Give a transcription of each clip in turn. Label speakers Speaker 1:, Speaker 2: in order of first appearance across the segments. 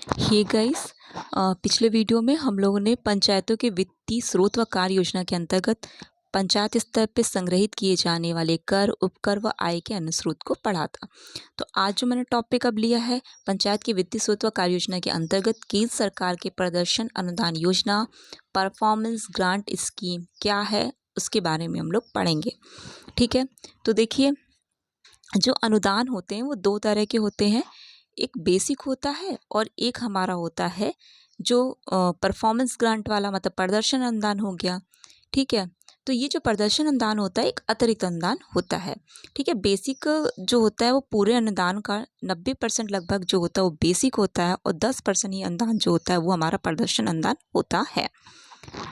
Speaker 1: Hey guys, पिछले video में हम लोगों ने पंचायतों के वित्तीय स्रोत व कार्य योजना के अंतर्गत पंचायत स्तर पर संग्रहित किए जाने वाले कर, उपकर व आय के अन्य स्रोत को पढ़ा था। तो आज जो मैंने टॉपिक अब लिया है, पंचायत की वित्तीय स्रोत व कार्य योजना के अंतर्गत केंद्र सरकार के प्रदर्शन अनुदान योजना परफॉर्मेंस ग्रांट स्कीम क्या है, उसके बारे में हम लोग पढ़ेंगे। ठीक है, तो देखिए, जो अनुदान होते हैं वो दो तरह के होते हैं। एक बेसिक होता है और एक हमारा होता है जो परफॉर्मेंस ग्रांट वाला, मतलब प्रदर्शन अनुदान हो गया। ठीक है, तो ये जो प्रदर्शन अनुदान होता है एक अतिरिक्त अनुदान होता है। ठीक है, बेसिक जो होता है वो पूरे अनुदान का 90% लगभग जो होता है वो बेसिक होता है और 10% ही अनुदान जो होता है वो हमारा प्रदर्शन अनुदान होता है।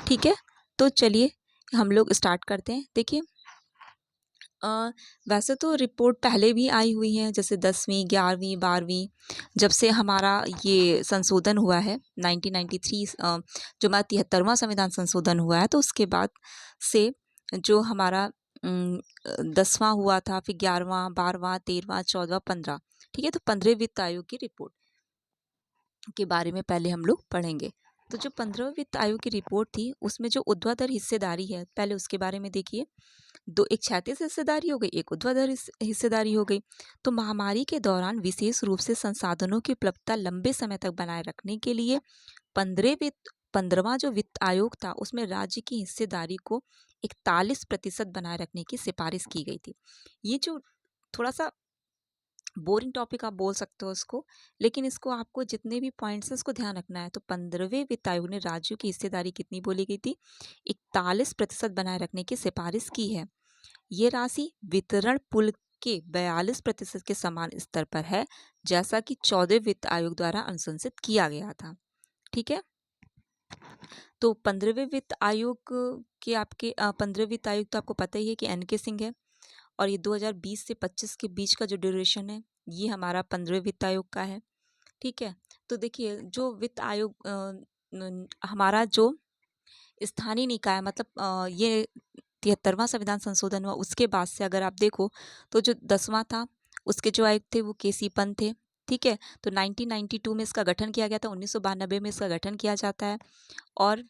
Speaker 1: ठीक है, तो चलिए हम लोग स्टार्ट करते हैं। देखिए, वैसे तो रिपोर्ट पहले भी आई हुई है, जैसे 10वीं 11वीं 12वीं, जब से हमारा ये संशोधन हुआ है 1993, जो हमारा 73वां संविधान संशोधन हुआ है, तो उसके बाद से जो हमारा 10वां हुआ था, फिर 11वां 12वां 13वां 14वां 15। ठीक है, तो 15वें वित्त आयोग की रिपोर्ट के बारे में पहले हम लोग पढ़ेंगे। तो जो 15वें वित्त आयोग की रिपोर्ट थी उसमें जो ऊर्ध्वाधर हिस्सेदारी है, पहले उसके बारे में देखिए। एक क्षैतिज हिस्सेदारी हो गई, एक ऊर्ध्वाधर हिस्सेदारी हो गई। तो महामारी के दौरान विशेष रूप से संसाधनों की उपलब्धता लंबे समय तक बनाए रखने के लिए 15वां जो वित्त आयोग था उसमें राज्य की हिस्सेदारी को 41% बनाए रखने की सिफारिश की गई थी। ये जो थोड़ा सा बोरिंग टॉपिक आप बोल सकते हो इसको, लेकिन इसको आपको जितने भी पॉइंट्स हैं उसको ध्यान रखना है। तो 15वें वित्त आयोग ने राज्यों की हिस्सेदारी कितनी बोली गई थी? 41% बनाए रखने की सिफारिश की है। ये राशि वितरण पुल के 42% के समान स्तर पर है, जैसा कि 14वें वित्त आयोग द्वारा अनुशंसित किया गया था। ठीक है, तो 15वें वित्त आयोग के आपके 15वें वित्त आयोग तो आपको पता ही है कि एन के सिंह है, और ये 2020 से 25 के बीच का जो ड्यूरेशन है ये हमारा 15वें वित्त आयोग का है। ठीक है, तो देखिए, जो वित्त आयोग हमारा जो स्थानीय निकाय, मतलब ये 73वां संविधान संशोधन हुआ उसके बाद से अगर आप देखो तो जो 10वां था उसके जो आयुक्त थे वो केसी पंत थे। ठीक है, तो 1992 में इसका गठन किया गया था, 1992 में इसका गठन किया जाता है। और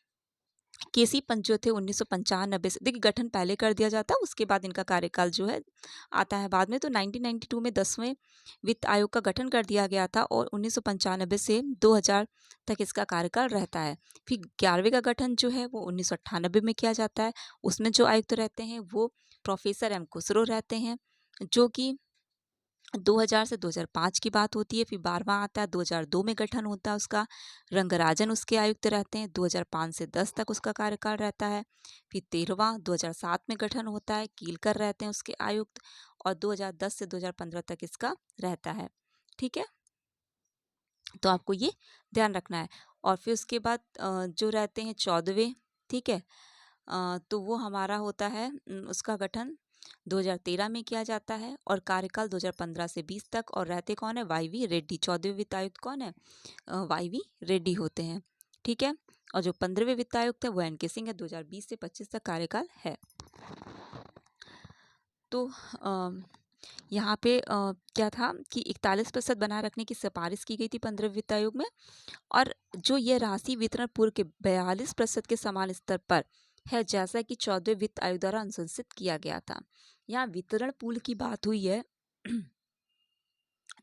Speaker 1: केसी पंत जो थे 1995 से, देखिए गठन पहले कर दिया जाता है, उसके बाद इनका कार्यकाल जो है आता है बाद में। तो 1992 में 10वें वित्त आयोग का गठन कर दिया गया था और 1995 से 2000 तक इसका कार्यकाल रहता है। फिर 11वें का गठन जो है वो 1998 में किया जाता है। उसमें जो आयुक्त रहते हैं वो प्रोफेसर एम खुसरो रहते हैं, जो कि 2000 से 2005 की बात होती है। फिर 12वां आता है, 2002 में गठन होता है उसका, रंगराजन उसके आयुक्त रहते हैं, 2005 से 10 तक उसका कार्यकाल रहता है। फिर 13वां 2007 में गठन होता है, कीलकर रहते हैं उसके आयुक्त, और 2010 से 2015 तक इसका रहता है। ठीक है, तो आपको ये ध्यान रखना है। और फिर उसके बाद जो रहते हैं 14वें, ठीक है, तो वो हमारा होता है, उसका गठन 2013 में किया जाता है और कार्यकाल 2015 से 20 तक, और रहते कौन है? वाईवी रेड्डी। 14वें वित्त आयुक्त कौन है? वाईवी रेड्डी होते हैं। ठीक है, और जो 15वें वित्त आयुक्त है वो एन के सिंह है, 2020 से 25 तक कार्यकाल है। तो यहाँ पे क्या था कि 41% बनाए रखने की सिफारिश की गई थी 15वें वित्त आयोग में, और जो ये राशि वितरण पूर्व के 42% के समान स्तर पर है, जैसा कि 14वें वित्त आयोग द्वारा अनुशंसित किया गया था। यहाँ वितरण पुल की बात हुई है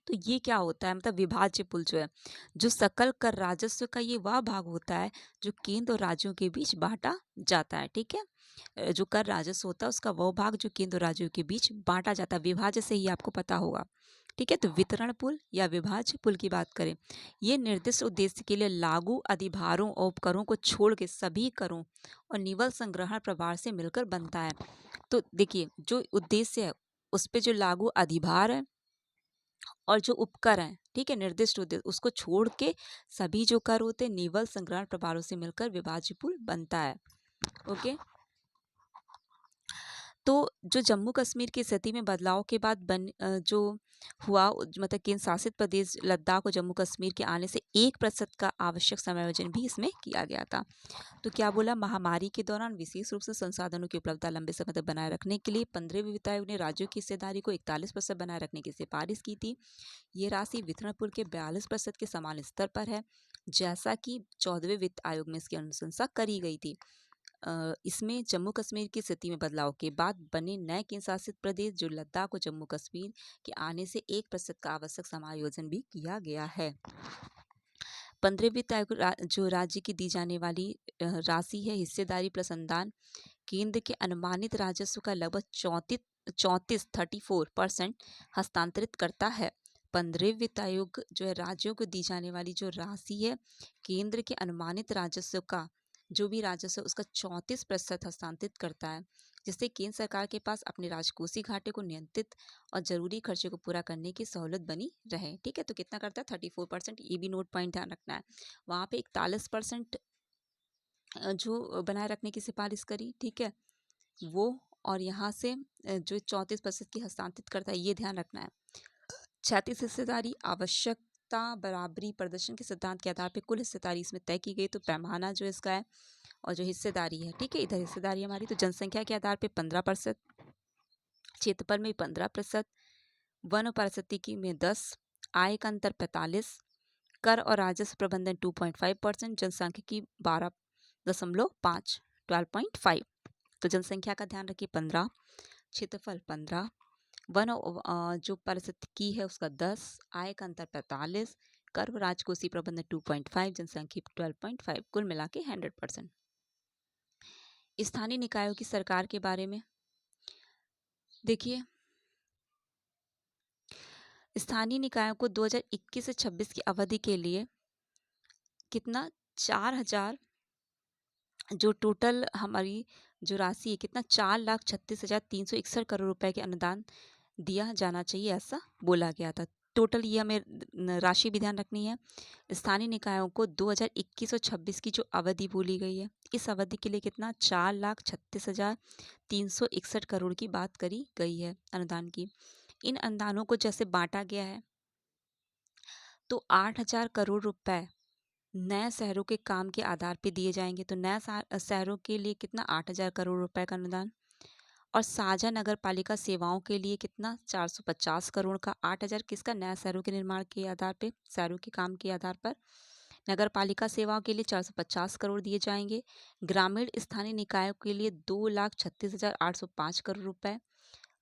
Speaker 1: तो ये क्या होता है, मतलब विभाज्य पुल जो है, जो सकल कर राजस्व का ये वह भाग होता है जो केंद्र और राज्यों के बीच बांटा जाता है। ठीक है, जो कर राजस्व होता है उसका वो भाग जो केंद्र और राज्यों के बीच बांटा जाता है, विभाज्य से ही आपको पता होगा। ठीक है, तो वितरण पुल या विभाज्य पुल की बात करें, ये निर्दिष्ट उद्देश्य के लिए लागू अधिभारों और उपकरों को छोड़ के सभी करों और निवल संग्रहण प्रभार से मिलकर बनता है। तो देखिए, जो उद्देश्य है उस पर जो लागू अधिभार है और जो उपकर हैं, ठीक है, निर्दिष्ट उद्देश्य, उसको छोड़ के सभी जो कर होते हैं निवल संग्रहण प्रभारों से मिलकर विभाज्य पुल बनता है। ओके, तो जो जम्मू कश्मीर की स्थिति में बदलाव के बाद जो हुआ मतलब केंद्र शासित प्रदेश लद्दाख और जम्मू कश्मीर के आने से 1% का आवश्यक समायोजन भी इसमें किया गया था। तो क्या बोला, महामारी के दौरान विशेष रूप से संसाधनों की उपलब्धता लंबे समय तक बनाए रखने के लिए 15वें वित्त आयोग ने राज्यों की हिस्सेदारी को 41% बनाए रखने की सिफारिश की थी। ये राशि वितरण पूल के 42% के समान स्तर पर है, जैसा कि 14वें वित्त आयोग में इसकी अनुशंसा करी गई थी। इसमें जम्मू कश्मीर की स्थिति में बदलाव के बाद बने नए केंद्र शासित प्रदेश जो लद्दाख और जम्मू कश्मीर के आने से 1% का आवश्यक समायोजन भी किया गया है। 15वें वित्त आयोग जो राज्य की दी जाने वाली राशि है हिस्सेदारी प्लस अनुदान केंद्र के अनुमानित राजस्व का लगभग 34% हस्तांतरित करता है। 15वें वित्त आयोग जो है राज्यों को दी जाने वाली जो राशि है केंद्र के अनुमानित राजस्व का जो भी राजस्व है उसका 34% हस्तांतरित करता है, जिससे केंद्र सरकार के पास अपने राजकोषीय घाटे को नियंत्रित और जरूरी खर्चे को पूरा करने की सहूलत बनी रहे। ठीक है, तो कितना करता है 34%, ये भी नोट पॉइंट ध्यान रखना है। वहाँ पे 41% जो बनाए रखने की सिफारिश करी, ठीक है वो, और यहाँ से जो 34% की हस्तांतरित करता है ये ध्यान रखना है। 36 हिस्सेदारी आवश्यकता बराबरी प्रदर्शन के सिद्धांत के आधार पर कुल हिस्सेदारी इसमें तय की गई। तो पैमाना जो इसका है और जो हिस्सेदारी है, ठीक है, इधर हिस्सेदारी हमारी तो जनसंख्या के आधार पे 15%, क्षेत्रफल में 15%, वन और पारिस्थितिकी में 10, आय का अंतर 45, कर और राजस्व प्रबंधन 2.5%, जनसांख्यिकी 12.5 12.5। तो जनसंख्या का ध्यान रखिए 15, क्षेत्रफल 15, वन जो पारिस्थितिकी है उसका 10, आय का अंतर 45, कर राजकोषीय प्रबंधन 2.5, जनसंख्या 12.5, कुल मिला के 100%। स्थानीय निकायों की सरकार के बारे में देखिए, स्थानीय निकायों को 2021 से 26 की अवधि के लिए कितना 4000 जो टोटल हमारी जो राशि है कितना 4,36,361 करोड़ रुपए के अनुदान दिया जाना चाहिए, ऐसा बोला गया था। टोटल ये हमें राशि भी ध्यान रखनी है। स्थानीय निकायों को 2021 और 26 की जो अवधि बोली गई है इस अवधि के लिए कितना 4,36,361 करोड़ की बात करी गई है अनुदान की। इन अनुदानों को जैसे बांटा गया है तो 8,000 करोड़ रुपए नए शहरों के काम के आधार पे दिए जाएंगे। तो नए शहरों के लिए कितना 8,000 करोड़ रुपए का अनुदान, और साझा नगर पालिका सेवाओं के लिए कितना 450 करोड़ का। 8,000 किसका, नया शहरों के निर्माण के आधार पे, शहरों के काम के आधार पर। नगर पालिका सेवाओं के लिए 450 करोड़ दिए जाएंगे। ग्रामीण स्थानीय निकायों के लिए 2,36,805 करोड़ रुपए।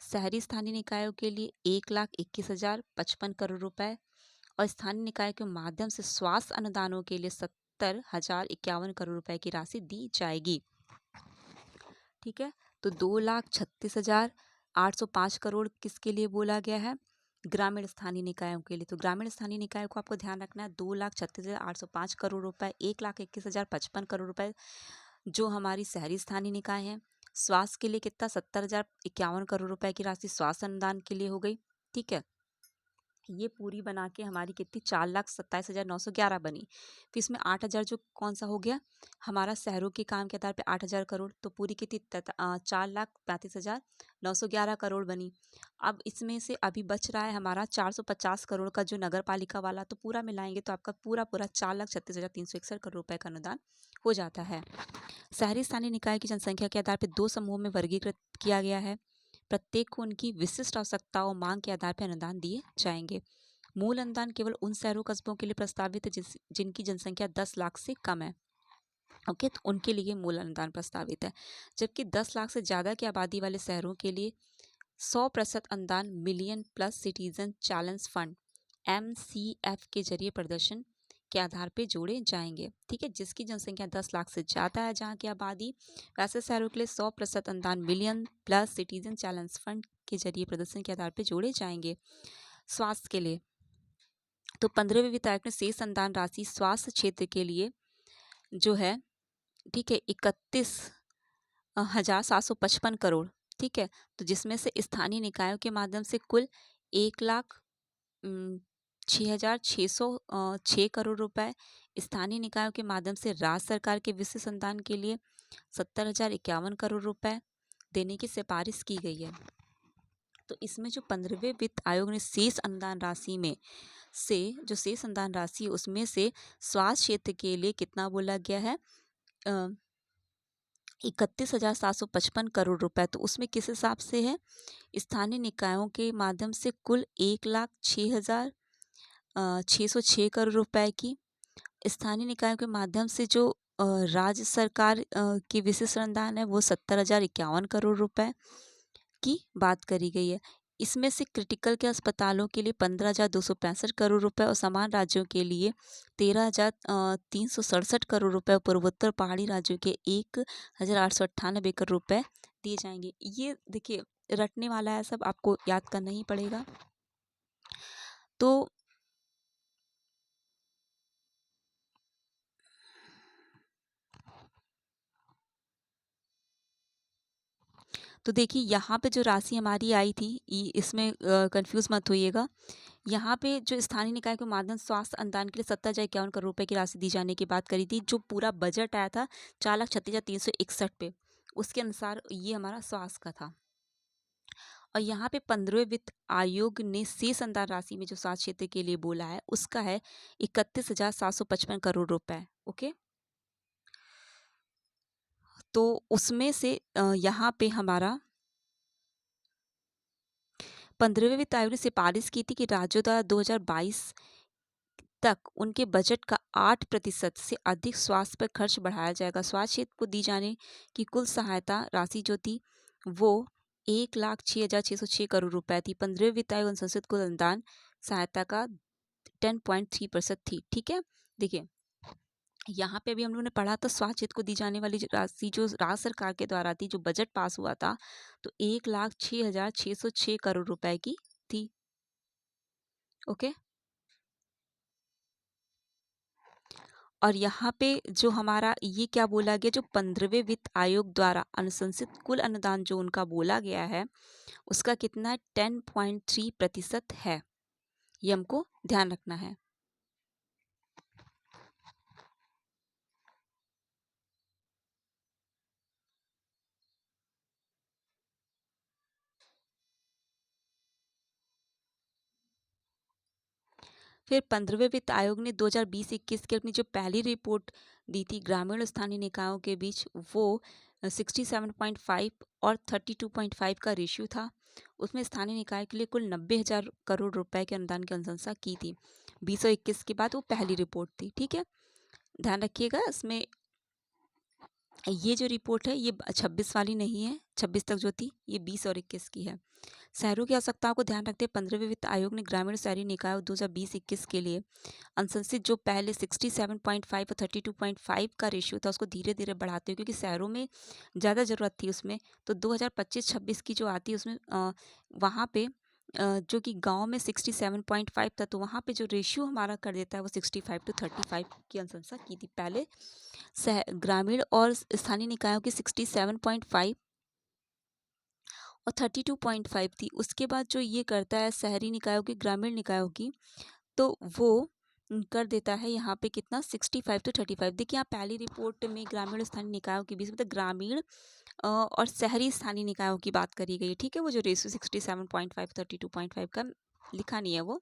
Speaker 1: शहरी स्थानीय निकायों के लिए 1,21,055 करोड़ रुपए, और स्थानीय निकाय के माध्यम से स्वास्थ्य अनुदानों के लिए 70,051 करोड़ रुपए की राशि दी जाएगी। ठीक है, तो 2,36,805 करोड़ किसके लिए बोला गया है, ग्रामीण स्थानीय निकायों के लिए। तो ग्रामीण स्थानीय निकायों को आपको ध्यान रखना है 2,36,805 करोड़ रुपए, 1,21,055 करोड़ रुपए जो हमारी शहरी स्थानीय निकाय हैं। स्वास्थ्य के लिए कितना 70,051 करोड़ रुपए की राशि स्वास्थ्य अनुदान के लिए हो गई। ठीक है, ये पूरी बना के हमारी कितनी 4,27,911 बनी। फिर इसमें 8,000 जो कौन सा हो गया हमारा शहरों के काम के आधार पे 8,000 करोड़, तो पूरी कितनी 4,35,911 करोड़ बनी। अब इसमें से अभी बच रहा है हमारा 450 करोड़ का जो नगर पालिका वाला, तो पूरा मिलाएंगे तो आपका पूरा 4,36,361 करोड़ रुपए का अनुदान हो जाता है। शहरी स्थानीय निकाय की जनसंख्या के आधार पर 2 समूहों में वर्गीकृत किया गया है। प्रत्येक को उनकी विशिष्ट आवश्यकताओं और मांग के आधार पर अनुदान दिए जाएंगे। मूल अनुदान केवल उन शहरों कस्बों के लिए प्रस्तावित है जिनकी जनसंख्या 10 लाख से कम है। ओके, तो उनके लिए मूल अनुदान प्रस्तावित है। जबकि 10 लाख से ज़्यादा की आबादी वाले शहरों के लिए 100% अनुदान million plus citizen challenge fund MCF के जरिए प्रदर्शन के आधार पे जोड़े जाएंगे। ठीक है, जिसकी जनसंख्या 10 लाख से ज़्यादा है जहाँ की आबादी, वैसे शहरों के लिए 100% अनुदान million plus citizen challenge fund के जरिए प्रदर्शन के आधार पे जोड़े जाएंगे। स्वास्थ्य के लिए तो 15वें वित्त आयोग ने शेष अनुदान राशि स्वास्थ्य क्षेत्र के लिए जो है, ठीक है, 31,755 करोड़, ठीक है, तो जिसमें से स्थानीय निकायों के माध्यम से कुल 1,06,606 करोड़ रुपए, स्थानीय निकायों के माध्यम से राज्य सरकार के विशेष अनुदान के लिए 70,051 करोड़ रुपए, देने की सिफारिश की गई है। तो इसमें जो 15वें वित्त आयोग ने शेष अनुदान राशि में से जो शेष अनुदान राशि है उसमें से स्वास्थ्य क्षेत्र के लिए कितना बोला गया है, 31,755 करोड़ रुपए। तो उसमें किस हिसाब से है, स्थानीय निकायों के माध्यम से कुल 1,06,606 करोड़ रुपए की, स्थानीय निकायों के माध्यम से जो राज्य सरकार की विशिष्ट अनुदान है वो 70,051 करोड़ रुपए की बात करी गई है। इसमें से क्रिटिकल के अस्पतालों के लिए 15,265 करोड़ रुपए और समान राज्यों के लिए 13,367 करोड़ रुपए और पूर्वोत्तर पहाड़ी राज्यों के 1,898 करोड़ रुपए दिए जाएंगे। ये देखिए रटने वाला है, सब आपको याद करना ही पड़ेगा। तो देखिए यहाँ पे जो राशि हमारी आई थी इसमें कंफ्यूज मत होइएगा। यहाँ पे जो स्थानीय निकाय के माध्यम से स्वास्थ्य अनुदान के लिए 70,051 करोड़ रुपए की राशि दी जाने की बात करी थी। जो पूरा बजट आया था 4,36,361 पे, उसके अनुसार ये हमारा स्वास्थ्य का था। और यहाँ पे 15वें वित्त आयोग ने शेष अनुदान राशि में जो स्वास्थ्य क्षेत्र के लिए बोला है उसका है 31,755 करोड़ रुपए। ओके, तो उसमें से यहाँ पे हमारा 15वें वित्त आयोग ने सिफारिश की थी कि राज्यों द्वारा 2022 तक उनके बजट का 8% से अधिक स्वास्थ्य पर खर्च बढ़ाया जाएगा। स्वास्थ्य क्षेत्र को दी जाने की कुल सहायता राशि जो थी वो 1,06,606 करोड़ रुपए थी। 15वें वित्त आयोग अनुशंसित कुल अनुदान सहायता का 10.3% थी। ठीक है, देखिए यहाँ पे भी हम लोगों ने पढ़ा था स्वास्थ्य क्षेत्र को दी जाने वाली राशि जो राज्य सरकार के द्वारा थी, जो बजट पास हुआ था, तो 1,06,606 करोड़ रुपए की थी। ओके, और यहाँ पे जो हमारा ये क्या बोला गया, जो 15वें वित्त आयोग द्वारा अनुशंसित कुल अनुदान जो उनका बोला गया है उसका कितना 10.3% है, ये हमको ध्यान रखना है। फिर 15वें वित्त आयोग ने 2020-21 की अपनी जो पहली रिपोर्ट दी थी ग्रामीण और स्थानीय निकायों के बीच, वो 67.5 और 32.5 का रेशियो था। उसमें स्थानीय निकाय के लिए कुल 90,000 करोड़ रुपए के अनुदान की अनुशंसा की थी। 20 और 21 के बाद वो पहली रिपोर्ट थी। ठीक है, ध्यान रखिएगा इसमें ये जो रिपोर्ट है ये 26 वाली नहीं है, 26 तक जो थी ये 20 और 21 की है। शहरों की आवश्यकताओं को ध्यान रखते 15वें वित्त आयोग ने ग्रामीण शहरी निकायों 2020-21 के लिए अनुशंसित जो पहले 67.5 और 32.5 का रेशियो था उसको धीरे धीरे बढ़ाते हुए, क्योंकि शहरों में ज़्यादा ज़रूरत थी उसमें, तो 2025-26 की जो आती है उसमें वहाँ पे जो कि गांव में 67.5 था, तो वहाँ पे जो रेशियो हमारा कर देता है वो 65-35 की अनुशंसा की थी। पहले ग्रामीण और स्थानीय निकायों की 67.5 और 32.5 थी। उसके बाद जो ये करता है शहरी निकायों की, ग्रामीण निकायों की, तो वो कर देता है यहाँ पे कितना 65-35। देखिए यहाँ पहली रिपोर्ट में ग्रामीण और स्थानीय निकायों के बीच मतलब ग्रामीण और शहरी स्थानीय निकायों की बात करी गई है। ठीक है, वो जो रेशियो 67.5 32.5 का लिखा नहीं है वो।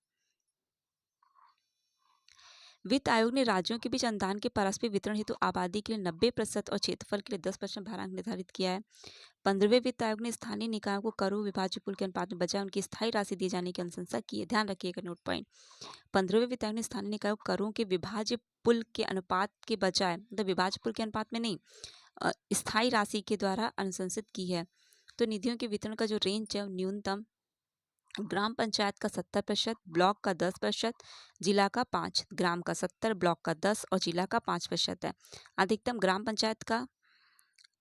Speaker 1: वित्त आयोग ने राज्यों के बीच अनुदान के पारस्परिक वितरण हेतु आबादी के लिए 90% और क्षेत्रफल के लिए 10% भारांक निर्धारित किया है। 15वें वित्त आयोग ने स्थानीय निकायों को करों विभाज्य पुल के अनुपात में बजाय उनकी स्थायी राशि दिए जाने की अनुशंसा की है। ध्यान रखिएगा नोट पॉइंट। 15वें वित्त आयोग ने स्थानीय निकायों को करों के विभाज्य पुल के अनुपात के बजाय, मतलब विभाज्य पुल के अनुपात में नहीं, स्थायी राशि के द्वारा अनुशंसित की है। तो निधियों के वितरण का जो रेंज है न्यूनतम ग्राम पंचायत का 70%, ब्लॉक का 10%, जिला का 5, ग्राम का 70, ब्लॉक का 10 और जिला का 5% है। अधिकतम ग्राम पंचायत का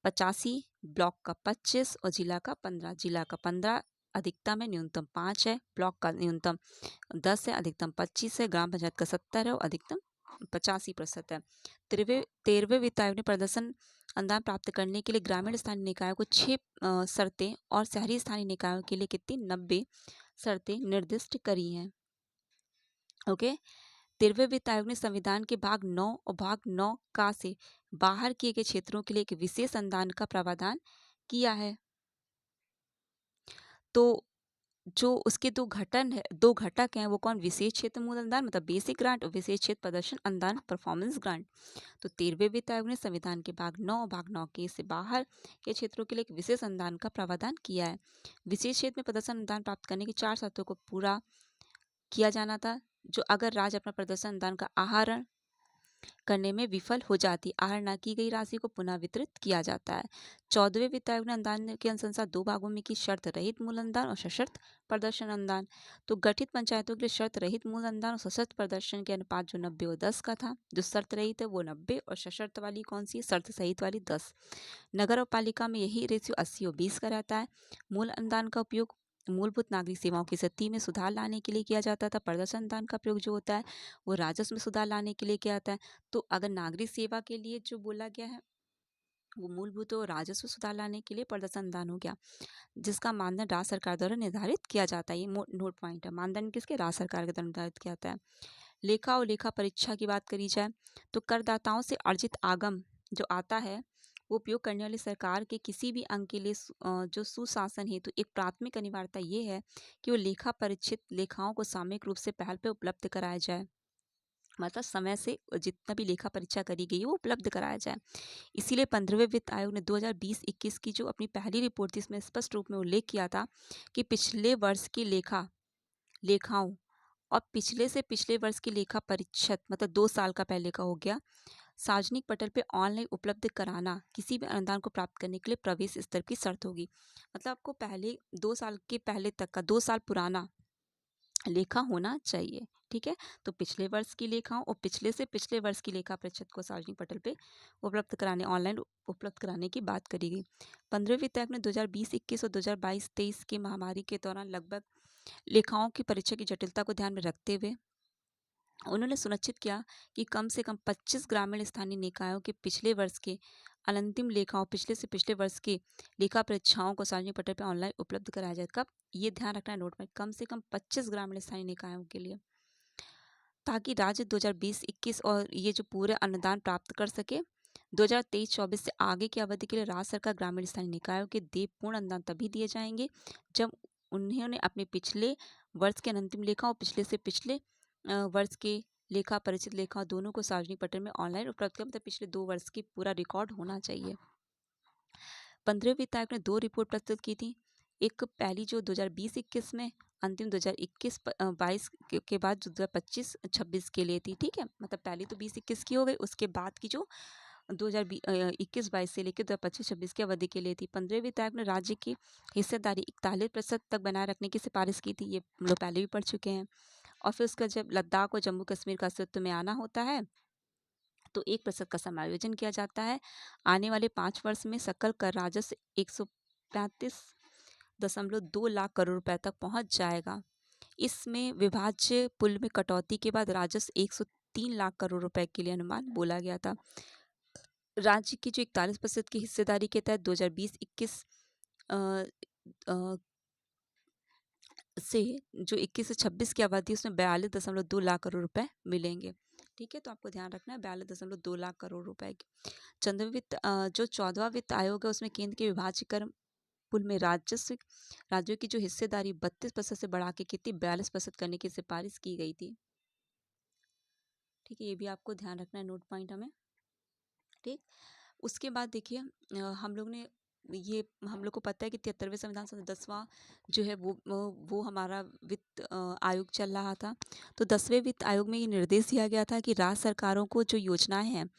Speaker 1: 85, ब्लॉक का 25 और जिला का 15। जिला का 15 अधिकतम है, न्यूनतम 5 है, ब्लॉक का न्यूनतम 10 है, अधिकतम 25 है, ग्राम पंचायत का 70 है और अधिकतम 85% है। 13वें वित्त आयोग ने प्रदर्शन अनुदान प्राप्त करने के लिए ग्रामीण स्थानीय निकायों को 6 शर्तें और शहरी स्थानीय निकायों के लिए कितनी 90 शर्तें निर्दिष्ट करी हैं। ओके, 13वें वित्त आयोग ने संविधान के भाग 9 और भाग 9 का से बाहर किए गए क्षेत्रों के लिए एक विशेष अनुदान का प्रावधान किया है। तो जो उसके 2 घटक हैं वो कौन? विशेष क्षेत्र मूल अनुदान मतलब बेसिक ग्रांट और विशेष क्षेत्र प्रदर्शन अनुदान परफॉर्मेंस ग्रांट। तो 13वें वित्त आयोग ने संविधान के भाग 9 के से बाहर के क्षेत्रों के लिए एक विशेष अनुदान का प्रावधान किया है। विशेष क्षेत्र में प्रदर्शन अनुदान प्राप्त करने की 4 शर्तों को पूरा किया जाना था। जो अगर राज्य अपना प्रदर्शन अनुदान का आहरण करने में विफल हो जाती, आहरण न की गई राशि को पुनः वितरित किया जाता है। 14वें वित्त आयोग ने अनुदान की अनुशंसा 2 भागों में की, शर्त रहित मूल अनुदान और सशर्त प्रदर्शन अनुदान। तो गठित पंचायतों के लिए शर्त रहित मूल अनुदान और सशर्त प्रदर्शन के अनुपात जो 90 और 10 का था। जो शर्त रहित है वो 90 और सशर्त वाली कौन सी? शर्त सहित वाली 10। नगर और पालिका में यही रेशियो 80 और 20 का रहता है। मूल अनुदान का उपयोग मूलभूत नागरिक सेवाओं की स्थिति में सुधार लाने के लिए किया जाता था। प्रदर्शन अनुदान का प्रयोग जो होता है वो राजस्व में सुधार लाने के लिए किया जाता है। तो अगर नागरिक सेवा के लिए जो बोला गया है वो मूलभूत और राजस्व सुधार लाने के लिए प्रदर्शन अनुदान हो गया, जिसका मानदंड राज्य सरकार द्वारा निर्धारित किया जाता है। ये नोट पॉइंट है। मानदंड किसके? राज्य सरकार के द्वारा निर्धारित किया जाता है। लेखा और लेखा परीक्षा की बात करी जाए तो करदाताओं से अर्जित आगम जो आता है वो उपयोग करने वाली सरकार के किसी भी अंग के लिए जो सुशासन हेतु एक प्राथमिक अनिवार्यता ये है कि वो लेखा परीक्षित लेखाओं को सामयिक रूप से पहल पे उपलब्ध कराया जाए। मतलब समय से जितना भी लेखा परीक्षा करी गई है वो उपलब्ध कराया जाए। इसीलिए 15वें वित्त आयोग ने 2020-21 की जो अपनी पहली रिपोर्ट थी इसमें स्पष्ट रूप में उल्लेख किया था कि पिछले वर्ष की लेखाओं और पिछले से पिछले वर्ष की लेखा परीक्षित मतलब 2 साल का पहले का हो गया, सार्वजनिक पटल पे ऑनलाइन उपलब्ध कराना किसी भी अनुदान को प्राप्त करने के लिए प्रवेश स्तर की शर्त होगी। मतलब आपको पहले 2 साल के पहले तक का 2 साल पुराना लेखा होना चाहिए। ठीक है, तो पिछले वर्ष की लेखाओं और पिछले से पिछले वर्ष की लेखा परीक्षित को सार्वजनिक पटल पे उपलब्ध कराने ऑनलाइन उपलब्ध कराने की बात करी गई। 15वें वित्त आयोग ने 2020-21 और 2022-23 की महामारी के दौरान लगभग लेखाओं की परीक्षा की जटिलता को ध्यान में रखते हुए उन्होंने सुनिश्चित किया कि कम से कम 25 ग्रामीण स्थानीय निकायों के पिछले वर्ष के अनंतिम लेखाओं पिछले से पिछले वर्ष की लेखा परीक्षाओं को सार्वजनिक पटल पर ऑनलाइन उपलब्ध कराया जाए। कब? ये ध्यान रखना है नोट में, कम से कम 25 ग्रामीण स्थानीय निकायों के लिए, ताकि राज्य 2020-21 और ये जो पूरे अनुदान प्राप्त कर सके। 2023-24 से आगे की अवधि के लिए राज्य सरकार ग्रामीण स्थानीय निकायों के देय पूर्ण अनुदान तभी दिए जाएंगे जब उन्होंने अपने पिछले वर्ष के अंतिम लेखा और पिछले से पिछले वर्ष के लेखा परिचित लेखा दोनों को सार्वजनिक पटल में ऑनलाइन उपलब्ध किया। मतलब पिछले 2 वर्ष की पूरा रिकॉर्ड होना चाहिए। 15वें वित्त आयोग ने 2 रिपोर्ट प्रस्तुत की थी। एक पहली जो 2020-21 में, अंतिम 2021-22 के बाद जो 2025-26 के लिए थी। ठीक है, मतलब पहली तो 20-21 की हो गई, उसके बाद की जो 2021-22 से लेकर 2025-26 की अवधि के लिए थी। 15वें वित्त आयोग ने राज्य की हिस्सेदारी 41% तक बनाए रखने की सिफारिश की थी। ये हम लोग पहले भी पढ़ चुके हैं। और फिर उसका जब लद्दाख और जम्मू कश्मीर का अस्तित्व में आना होता है तो 1% का समायोजन किया जाता है। आने वाले 5 वर्ष में सकल कर राजस्व 135.2 लाख करोड़ रुपए तक पहुंच जाएगा। इसमें विभाज्य पुल में कटौती के बाद राजस्व 103 लाख करोड़ रुपए के लिए अनुमान बोला गया था। राज्य की जो 41% की हिस्सेदारी के तहत 2020-21 से जो 21 से 26 की अवधि उसमें 42.2 लाख करोड़ रुपए मिलेंगे। ठीक है, तो आपको ध्यान रखना है 42.2 लाख करोड़ रुपए की। जो 14वां वित्त आयोग है उसमें केंद्र के विभाज्य कर पुल में राज्यों की जो हिस्सेदारी 32% से बढ़ा के कितनी 42% करने की सिफारिश की गई थी। ठीक है, ये भी आपको ध्यान रखना है नोट पॉइंट हमें। ठीक, उसके बाद देखिए हम लोग को पता है कि 73वें संविधान संशोधन 10वां जो है वो हमारा वित्त आयोग चल रहा था। तो 10वें वित्त आयोग में ये निर्देश दिया गया था कि राज्य सरकारों को जो योजनाएं हैं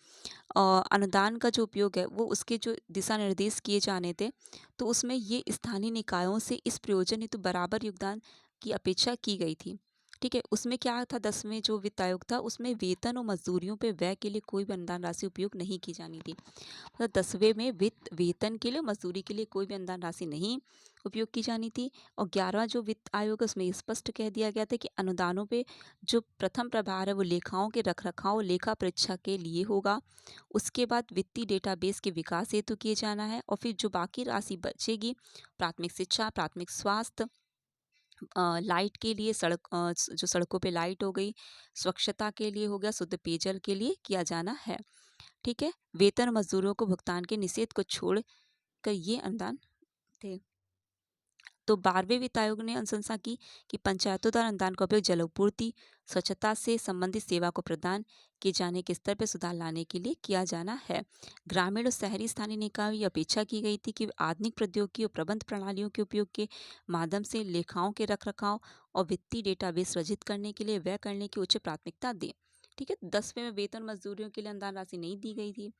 Speaker 1: अनुदान का जो उपयोग है वो उसके जो दिशा निर्देश किए जाने थे, तो उसमें ये स्थानीय निकायों से इस प्रयोजन हेतु बराबर योगदान की अपेक्षा की गई थी। ठीक है, उसमें क्या था 10वें जो वित्त आयोग था उसमें वेतन और मजदूरियों पे व्यय के लिए कोई भी अनुदान राशि उपयोग नहीं की जानी थी। मतलब 10वें में वेतन के लिए मजदूरी के लिए कोई भी अनुदान राशि नहीं उपयोग की जानी थी। और 11वां जो वित्त आयोग है उसमें स्पष्ट कह दिया गया था कि अनुदानों पे जो प्रथम प्रभार है वो लेखाओं के रखरखाव और लेखा परीक्षा के लिए होगा। उसके बाद वित्तीय डेटाबेस के विकास हेतु किए जाना है। और फिर जो बाकी राशि बचेगी प्राथमिक शिक्षा, प्राथमिक स्वास्थ्य, लाइट के लिए जो सड़कों पे लाइट हो गई, स्वच्छता के लिए हो गया, शुद्ध पेयजल के लिए किया जाना है। ठीक है, वेतन मजदूरों को भुगतान के निषेध को छोड़ कर ये अनुदान थे। तो 12वें वित्त आयोग ने अनुशंसा की कि पंचायतों द्वारा अनुदान का उपयोग जलापूर्ति, स्वच्छता से संबंधित सेवा को प्रदान किए जाने के स्तर पर सुधार लाने के लिए किया जाना है। ग्रामीण और शहरी स्थानीय निकायों की अपेक्षा की गई थी कि वे आधुनिक प्रौद्योगिकी और प्रबंध प्रणालियों के उपयोग के माध्यम से लेखाओं के रखरखाव और वित्तीय डेटाबेस सृजित करने के लिए व्यय करने की उच्च प्राथमिकता दें। ठीक है, 10वें में वेतन मजदूरियों के लिए अनुदान राशि नहीं दी गई थी।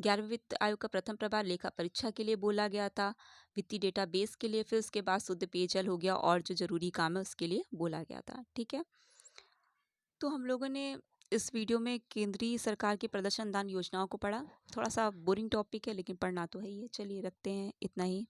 Speaker 1: 11वें वित्त आयोग का प्रथम प्रभार लेखा परीक्षा के लिए बोला गया था, वित्तीय डेटाबेस के लिए, फिर उसके बाद शुद्ध पेयजल हो गया और जो जरूरी काम है उसके लिए बोला गया था। ठीक है, तो हम लोगों ने इस वीडियो में केंद्रीय सरकार की प्रदर्शन दान योजनाओं को पढ़ा। थोड़ा सा बोरिंग टॉपिक है लेकिन पढ़ना तो है ही है। चलिए रखते हैं इतना ही।